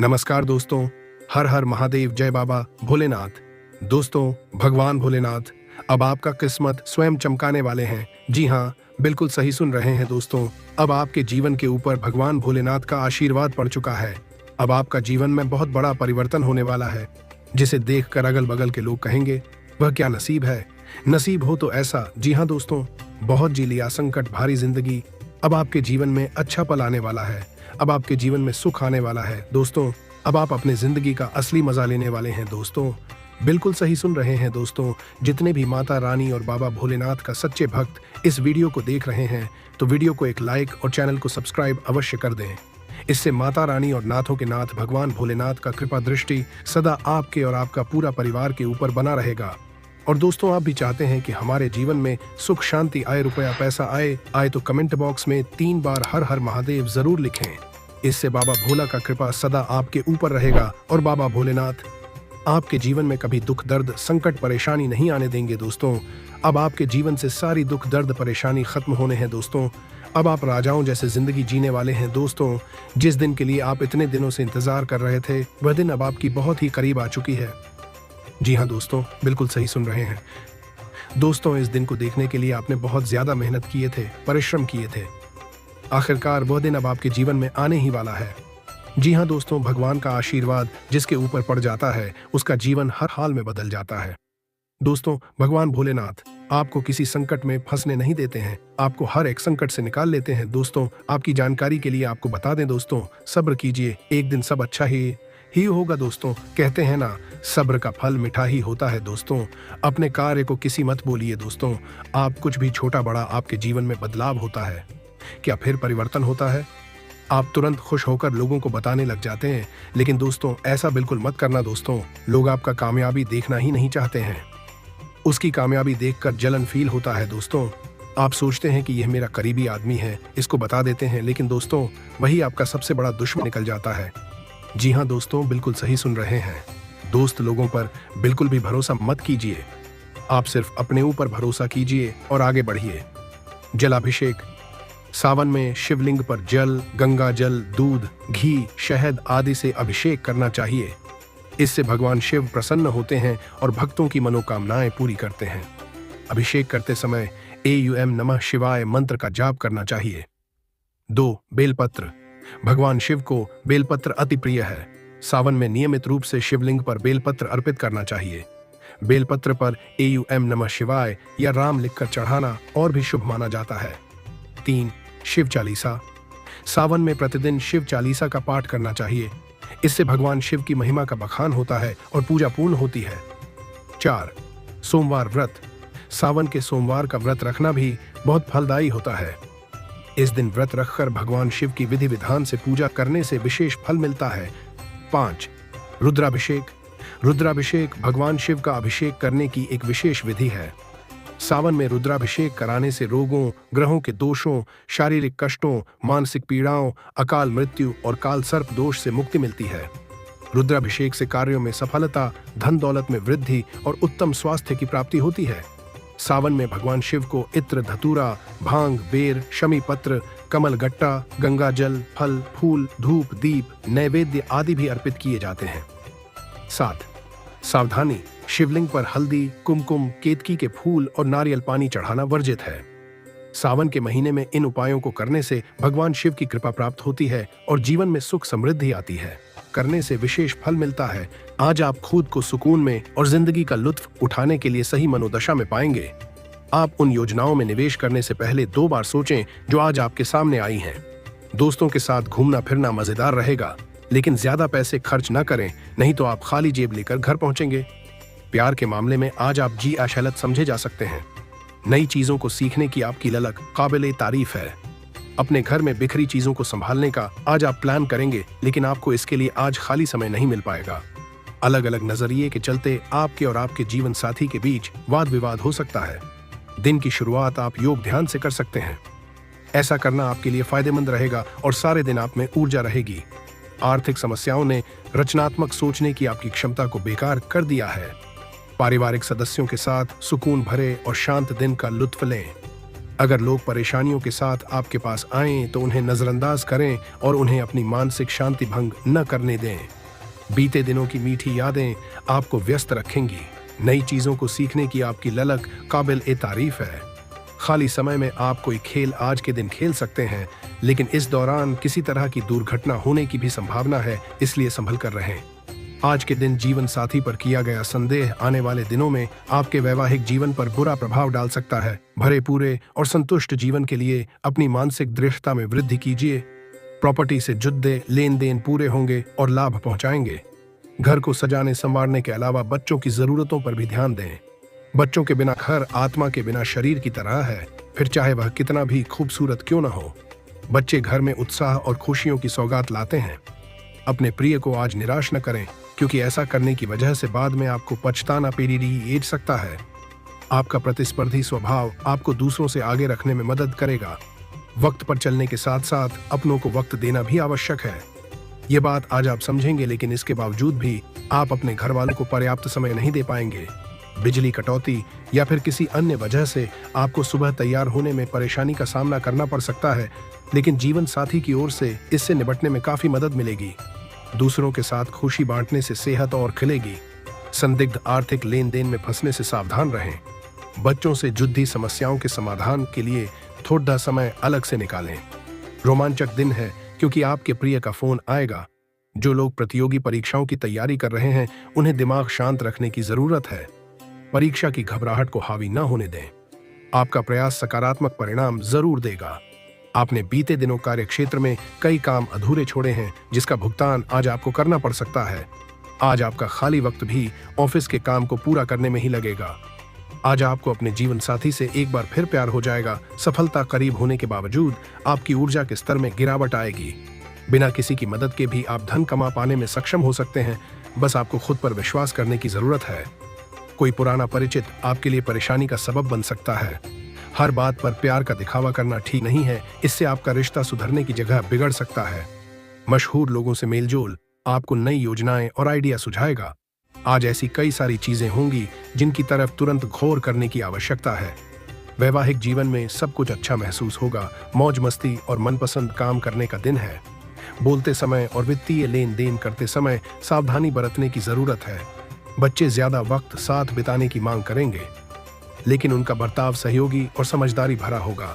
नमस्कार दोस्तों, हर हर महादेव, जय बाबा भोलेनाथ। दोस्तों, भगवान भोलेनाथ अब आपका किस्मत स्वयं चमकाने वाले हैं। जी हाँ, बिल्कुल सही सुन रहे हैं दोस्तों। अब आपके जीवन के ऊपर भगवान भोलेनाथ का आशीर्वाद पड़ चुका है। अब आपका जीवन में बहुत बड़ा परिवर्तन होने वाला है, जिसे देखकर अगल बगल के लोग कहेंगे, वह क्या नसीब है। नसीब हो तो ऐसा। जी हाँ दोस्तों, बहुत जी लिया संकट भारी जिंदगी। अब आपके जीवन में अच्छा पल आने वाला है। अब आपके जीवन में सुख आने वाला है दोस्तों। अब आप अपने जिंदगी का असली मजा लेने वाले हैं दोस्तों। बिल्कुल सही सुन रहे हैं दोस्तों। जितने भी माता रानी और बाबा भोलेनाथ का सच्चे भक्त इस वीडियो को देख रहे हैं, तो वीडियो को एक लाइक और चैनल को सब्सक्राइब अवश्य कर दें। इससे माता रानी और नाथों के नाथ भगवान भोलेनाथ का कृपा दृष्टि सदा आपके और आपका पूरा परिवार के ऊपर बना रहेगा। और दोस्तों, आप भी चाहते हैं कि हमारे जीवन में सुख शांति आए, रुपया पैसा आए तो कमेंट बॉक्स में 3 बार हर हर महादेव जरूर लिखें। इससे बाबा भोला का कृपा सदा आपके ऊपर रहेगा और बाबा भोलेनाथ आपके जीवन में कभी दुख दर्द संकट परेशानी नहीं आने देंगे दोस्तों। अब आपके जीवन से सारी दुख दर्द परेशानी खत्म होने हैं दोस्तों। अब आप राजाओं जैसे जिंदगी जीने वाले हैं दोस्तों। जिस दिन के लिए आप इतने दिनों से इंतजार कर रहे थे, वह दिन अब आपकी बहुत ही करीब आ चुकी है। जी हाँ दोस्तों, बिल्कुल सही सुन रहे हैं दोस्तों। इस दिन को देखने के लिए आपने बहुत ज्यादा मेहनत किए थे, परिश्रम किए थे। आखिरकार वह दिन अब आपके जीवन में आने ही वाला है। जी हाँ दोस्तों, भगवान का आशीर्वाद जिसके ऊपर पड़ जाता है, उसका जीवन हर हाल में बदल जाता है दोस्तों। भगवान भोलेनाथ आपको किसी संकट में फंसने नहीं देते हैं, आपको हर एक संकट से निकाल लेते हैं दोस्तों। आपकी जानकारी के लिए आपको बता दें दोस्तों, सब्र कीजिए, एक दिन सब अच्छा ही होगा दोस्तों। कहते हैं ना, सब्र का फल मीठा ही होता है दोस्तों। अपने कार्य को किसी मत बोलिए दोस्तों। आप कुछ भी छोटा बड़ा आपके जीवन में बदलाव होता है, क्या फिर परिवर्तन होता है? आप तुरंत खुश होकर लोगों को बताने लग जाते हैं, लेकिन दोस्तों ऐसा बिल्कुल मत करना दोस्तों। लोग आपका कामयाबी देखना ही नहीं चाहते हैं। उसकी कामयाबी देखकर जलन फील होता है दोस्तों। आप सोचते हैं कि यह मेरा करीबी आदमी है, इसको बता देते हैं, लेकिन दोस्तों वही आपका सबसे बड़ा दुश्मन निकल जाता है। जी हाँ दोस्तों, बिल्कुल सही सुन रहे हैं। दोस्त लोगों पर बिल्कुल भी भरोसा मत कीजिए। आप सिर्फ अपने ऊपर भरोसा कीजिए और आगे बढ़िए। जलाभिषेक सावन में शिवलिंग पर जल, गंगा जल, दूध, घी, शहद आदि से अभिषेक करना चाहिए। इससे भगवान शिव प्रसन्न होते हैं और भक्तों की मनोकामनाएं पूरी करते हैं। अभिषेक करते समय एयूएम नमः शिवाय मंत्र का जाप करना चाहिए। 2. बेलपत्र। भगवान शिव को बेलपत्र अति प्रिय है। सावन में नियमित रूप से शिवलिंग पर बेलपत्र अर्पित करना चाहिए। बेलपत्र पर एयूएम नमः शिवाय या राम लिखकर चढ़ाना और भी शुभ माना जाता है। 3. शिव चालीसा। सावन में प्रतिदिन शिव चालीसा का पाठ करना चाहिए। इससे भगवान शिव की महिमा का बखान होता है और पूजा पूर्ण होती है। 4. सोमवार व्रत। सावन के सोमवार का व्रत रखना भी बहुत फलदायी होता है। इस दिन व्रत रखकर भगवान शिव की विधि विधान से पूजा करने से विशेष फल मिलता है। 5. रुद्राभिषेक। रुद्राभिषेक भगवान शिव का अभिषेक करने की एक विशेष विधि है। सावन में रुद्राभिषेक कराने से रोगों, ग्रहों के दोषों, शारीरिक कष्टों, मानसिक पीड़ाओं, अकाल मृत्यु और काल सर्प दोष से मुक्ति मिलती है। रुद्राभिषेक से कार्यों में सफलता, धन दौलत में वृद्धि और उत्तम स्वास्थ्य की प्राप्ति होती है। सावन में भगवान शिव को इत्र, धतूरा, भांग, बेर, शमी पत्र, कमल गट्टा, गंगा जल, फल, फूल, धूप, दीप, नैवेद्य आदि भी अर्पित किए जाते हैं। 7. सावधानी। शिवलिंग पर हल्दी, कुमकुम, केतकी के फूल और नारियल पानी चढ़ाना वर्जित है। सावन के महीने में इन उपायों को करने से भगवान शिव की कृपा प्राप्त होती है और जीवन में सुख समृद्धि आती है। करने से विशेष फल मिलता है। आज आप खुद को सुकून में और जिंदगी का लुत्फ उठाने के लिए सही मनोदशा में पाएंगे। आप उन योजनाओं में निवेश करने से पहले 2 बार सोचें जो आज आपके सामने आई हैं। दोस्तों के साथ घूमना फिरना मजेदार रहेगा, लेकिन ज्यादा पैसे खर्च न करें, नहीं तो आप खाली जेब लेकर घर पहुंचेंगे। प्यार के मामले में आज आप जी आशलत समझे जा सकते हैं। नई चीजों को सीखने की आपकी ललक काबिले तारीफ है। अपने घर में बिखरी चीजों को संभालने का आज आप प्लान करेंगे, लेकिन आपको इसके लिए आज खाली समय नहीं मिल पाएगा। अलग अलग नजरिए के चलते आपके और आपके जीवन साथी के बीच वाद विवाद हो सकता है। दिन की शुरुआत आप योग ध्यान से कर सकते हैं। ऐसा करना आपके लिए फायदेमंद रहेगा और सारे दिन आप में ऊर्जा रहेगी। आर्थिक समस्याओं ने रचनात्मक सोचने की आपकी क्षमता को बेकार कर दिया है। पारिवारिक सदस्यों के साथ सुकून भरे और शांत दिन का लुत्फ लें। अगर लोग परेशानियों के साथ आपके पास आएं तो उन्हें नजरअंदाज करें और उन्हें अपनी मानसिक शांति भंग न करने दें। बीते दिनों की मीठी यादें आपको व्यस्त रखेंगी। नई चीजों को सीखने की आपकी ललक काबिल ए तारीफ है। खाली समय में आप कोई खेल आज के दिन खेल सकते हैं, लेकिन इस दौरान किसी तरह की दुर्घटना होने की भी संभावना है, इसलिए संभल कर रहें। आज के दिन जीवन साथी पर किया गया संदेह आने वाले दिनों में आपके वैवाहिक जीवन पर बुरा प्रभाव डाल सकता है। भरे पूरे और संतुष्ट जीवन के लिए अपनी मानसिक दृढ़ता में वृद्धि कीजिए। प्रॉपर्टी से जुड़े लेन देन पूरे होंगे और लाभ पहुंचाएंगे। घर को सजाने संवारने के अलावा बच्चों की जरूरतों पर भी ध्यान दें। बच्चों के बिना घर आत्मा के बिना शरीर की तरह है, फिर चाहे वह कितना भी खूबसूरत क्यों न हो। बच्चे घर में उत्साह और खुशियों की सौगात लाते हैं। अपने प्रिय को आज निराश न करें, क्योंकि ऐसा करने की वजह से बाद में आपको पछताना पेरीड सकता है। आपका प्रतिस्पर्धी स्वभाव आपको दूसरों से आगे रखने में मदद करेगा। वक्त पर चलने के साथ साथ अपनों को वक्त देना भी आवश्यक है। ये बात आज आप समझेंगे, लेकिन इसके बावजूद भी आप अपने घर वालों को पर्याप्त समय नहीं दे पाएंगे। बिजली कटौती या फिर किसी अन्य वजह से आपको सुबह तैयार होने में परेशानी का सामना करना पड़ सकता है, लेकिन जीवन साथी की ओर से इससे निपटने में काफी मदद मिलेगी। दूसरों के साथ खुशी बांटने से सेहत और खिलेगी। संदिग्ध आर्थिक लेन देन में फंसने से सावधान रहें। बच्चों से जुड़ी समस्याओं के समाधान के लिए थोड़ा समय अलग से निकालें। रोमांचक दिन है, क्योंकि आपके प्रिय का फोन आएगा। जो लोग प्रतियोगी परीक्षाओं की तैयारी कर रहे हैं, उन्हें दिमाग शांत रखने की जरूरत है। परीक्षा की घबराहट को हावी न होने दें। आपका प्रयास सकारात्मक परिणाम जरूर देगा। आपने बीते दिनों कार्य क्षेत्र में कई काम अधूरे छोड़े हैं, जिसका भुगतान आज आपको करना पड़ सकता है। आज आपका खाली वक्त भी ऑफिस के काम को पूरा करने में ही लगेगा। आज आपको अपने जीवन साथी से एक बार फिर प्यार हो जाएगा। सफलता करीब होने के बावजूद आपकी ऊर्जा के स्तर में गिरावट आएगी। बिना किसी की मदद के भी आप धन कमा पाने में सक्षम हो सकते हैं। बस आपको खुद पर विश्वास करने की जरूरत है। कोई पुराना परिचित आपके लिए परेशानी का सबब बन सकता है। हर बात पर प्यार का दिखावा करना ठीक नहीं है, इससे आपका रिश्ता सुधरने की जगह बिगड़ सकता है। मशहूर लोगों से मेलजोल आपको नई योजनाएं और आइडिया सुझाएगा। आज ऐसी कई सारी चीजें होंगी जिनकी तरफ तुरंत गौर करने की आवश्यकता है। वैवाहिक जीवन में सब कुछ अच्छा महसूस होगा। मौज मस्ती और मनपसंद काम करने का दिन है। बोलते समय और वित्तीय लेन देन करते समय सावधानी बरतने की जरूरत है। बच्चे ज्यादा वक्त साथ बिताने की मांग करेंगे, लेकिन उनका बर्ताव सहयोगी और समझदारी भरा होगा।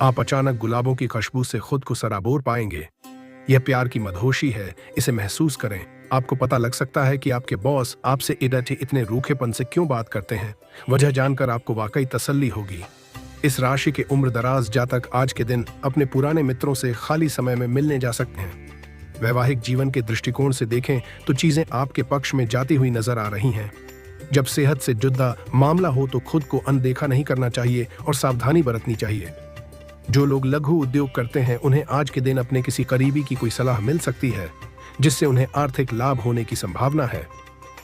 आप अचानक गुलाबों की खुशबू से खुद को सराबोर पाएंगे। यह प्यार की मदहोशी है, इसे महसूस करें। आपको पता लग सकता है कि आपके बॉस आपसे इतने रूखेपन से क्यों बात करते हैं। वजह जानकर आपको वाकई तसल्ली होगी। इस राशि के उम्र दराज जातक आज के दिन अपने पुराने मित्रों से खाली समय में मिलने जा सकते हैं। वैवाहिक जीवन के दृष्टिकोण से देखें तो चीजें आपके पक्ष में जाती हुई नजर आ रही हैं। जब सेहत से जुड़ा मामला हो तो खुद को अनदेखा नहीं करना चाहिए और सावधानी बरतनी चाहिए। जो लोग लघु उद्योग करते हैं, उन्हें आज के दिन अपने किसी करीबी की कोई सलाह मिल सकती है, जिससे उन्हें आर्थिक लाभ होने की संभावना है।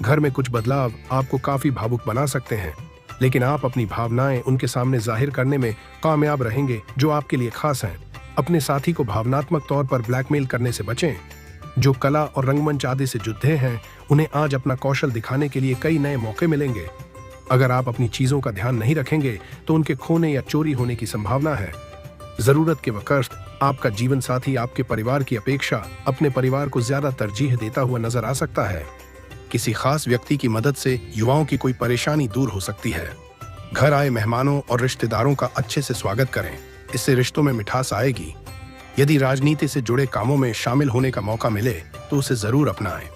घर में कुछ बदलाव आपको काफी भावुक बना सकते हैं, लेकिन आप अपनी भावनाएं उनके सामने जाहिर करने में कामयाब रहेंगे जो आपके लिए खास हैं। अपने साथी को भावनात्मक तौर पर ब्लैकमेल करने से बचें। जो कला और रंगमंच आदि से जुड़े हैं, उन्हें आज अपना कौशल दिखाने के लिए कई नए मौके मिलेंगे। अगर आप अपनी चीजों का ध्यान नहीं रखेंगे तो उनके खोने या चोरी होने की संभावना है। जरूरत के वक्त आपका जीवन साथी आपके परिवार की अपेक्षा अपने परिवार को ज्यादा तरजीह देता हुआ नजर आ सकता है। किसी खास व्यक्ति की मदद से युवाओं की कोई परेशानी दूर हो सकती है। घर आए मेहमानों और रिश्तेदारों का अच्छे से स्वागत करें, इससे रिश्तों में मिठास आएगी। यदि राजनीति से जुड़े कामों में शामिल होने का मौका मिले तो उसे जरूर अपनाएं।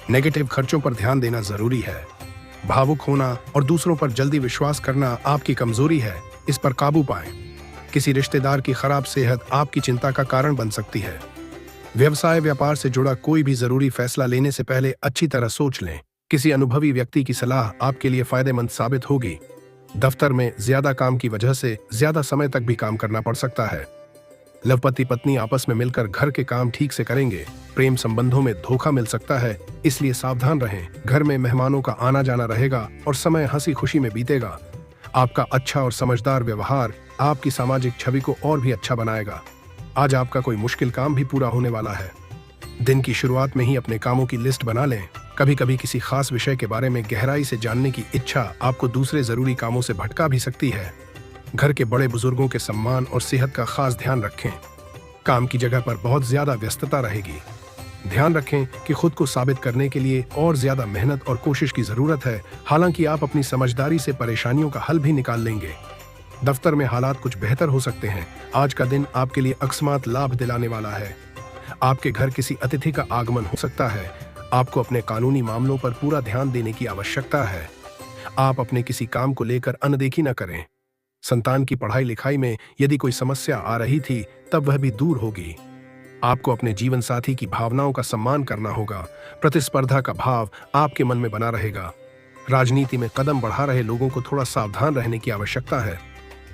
नेगेटिव खर्चों पर ध्यान देना जरूरी है। भावुक होना और दूसरों पर जल्दी विश्वास करना आपकी कमजोरी है, इस पर काबू पाएं। किसी रिश्तेदार की खराब सेहत आपकी चिंता का कारण बन सकती है। व्यवसाय व्यापार से जुड़ा कोई भी जरूरी फैसला लेने से पहले अच्छी तरह सोच लें। किसी अनुभवी व्यक्ति की सलाह आपके लिए फायदेमंद साबित होगी। दफ्तर में ज्यादा काम की वजह से ज्यादा समय तक भी काम करना पड़ सकता है। लवपति पत्नी आपस में मिलकर घर के काम ठीक से करेंगे। प्रेम संबंधों में धोखा मिल सकता है, इसलिए सावधान रहें। घर में मेहमानों का आना जाना रहेगा और समय हंसी खुशी में बीतेगा। आपका अच्छा और समझदार व्यवहार आपकी सामाजिक छवि को और भी अच्छा बनाएगा। आज आपका कोई मुश्किल काम भी पूरा होने वाला है। दिन की शुरुआत में ही अपने कामों की लिस्ट बना लें। कभी कभी किसी खास विषय के बारे में गहराई से जानने की इच्छा आपको दूसरे जरूरी कामों से भटका भी सकती है। घर के बड़े बुजुर्गों के सम्मान और सेहत का खास ध्यान रखें। काम की जगह पर बहुत ज्यादा व्यस्तता रहेगी। ध्यान रखें कि खुद को साबित करने के लिए और ज्यादा मेहनत और कोशिश की जरूरत है। हालांकि आप अपनी समझदारी से परेशानियों का हल भी निकाल लेंगे। दफ्तर में हालात कुछ बेहतर हो सकते हैं। आज का दिन आपके लिए अकस्मात लाभ दिलाने वाला है। आपके घर किसी अतिथि का आगमन हो सकता है। आपको अपने कानूनी मामलों पर पूरा ध्यान देने की आवश्यकता है। आप अपने किसी काम को लेकर अनदेखी न करें। संतान की पढ़ाई लिखाई में यदि कोई समस्या आ रही थी तब वह भी दूर होगी। आपको अपने जीवन साथी की भावनाओं का सम्मान करना होगा। प्रतिस्पर्धा का भाव आपके मन में बना रहेगा। राजनीति में कदम बढ़ा रहे लोगों को थोड़ा सावधान रहने की आवश्यकता है।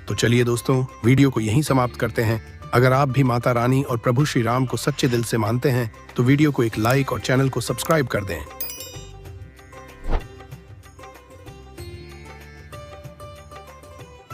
तो चलिए दोस्तों, वीडियो को यहीं समाप्त करते हैं। अगर आप भी माता रानी और प्रभु श्री राम को सच्चे दिल से मानते हैं तो वीडियो को एक लाइक और चैनल को सब्सक्राइब कर दें।